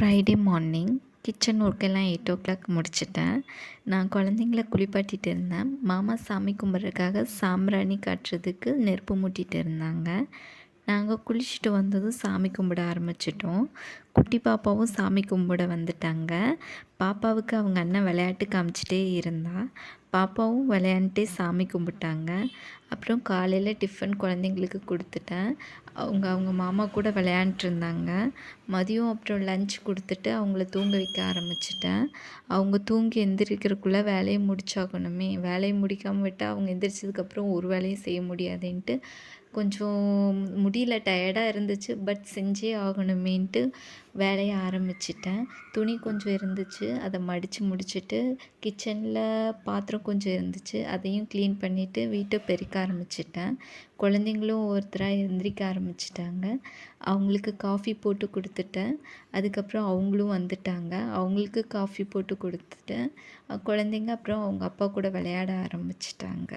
Friday morning kitchen ஒர்க்கெல்லாம் 8:00 முடிச்சுட்டேன். நான் குழந்தைங்கள குளிப்பாட்டிட்டு இருந்தேன். மாமா சாமி கும்பிட்றதுக்காக சாம்பிராணி காட்டுறதுக்கு நெருப்பு மூட்டிட்டு இருந்தாங்க. நாங்கள் குளிச்சுட்டு வந்ததும் சாமி கும்பிட ஆரம்பிச்சிட்டோம். குட்டி பாப்பாவும் சாமி கும்பிட வந்துட்டாங்க. பாப்பாவுக்கு அவங்க அண்ணன் விளையாட்டு காமிச்சிட்டே இருந்தா. பாப்பாவும் விளையாண்டுட்டே சாமி கும்பிட்டாங்க. அப்புறம் காலையில் டிஃபன் குழந்தைங்களுக்கு கொடுத்துட்டேன். அவங்க அவங்க மாமா கூட விளையாண்டுருந்தாங்க. மதியம் அப்புறம் லன்ச் கொடுத்துட்டு அவங்கள தூங்க வைக்க ஆரம்பிச்சிட்டேன். அவங்க தூங்கி எந்திரிக்கிறதுக்குள்ளே வேலையை முடிச்சாகணுமே, வேலையை முடிக்காமல் விட்டால் அவங்க எந்திரிச்சதுக்கப்புறம் ஒரு வேலையும் செய்ய முடியாதுன்ட்டு கொஞ்சம் முடியல, டயர்டாக இருந்துச்சு. பட் செஞ்சே ஆகணுமேன்ட்டு வேலையை ஆரம்பிச்சிட்டேன். துணி கொஞ்சம் இருந்துச்சு, அதை மடித்து முடிச்சுட்டு கிச்சனில் பாத்திரம் கொஞ்சம் இருந்துச்சு, அதையும் க்ளீன் பண்ணிவிட்டு வீட்டை பெருக்க ஆரம்பிச்சிட்டேன். குழந்தைங்களும் ஒவ்வொருத்தராக எந்திரிக்க ஆரம்பிச்சிட்டாங்க. அவங்களுக்கு காஃபி போட்டு கொடுத்துட்டேன். அதுக்கப்புறம் அவங்களும் வந்துட்டாங்க. அவங்களுக்கு காஃபி போட்டு கொடுத்துட்டேன். குழந்தைங்க அப்புறம் அவங்க அப்பா கூட விளையாட ஆரம்பிச்சிட்டாங்க.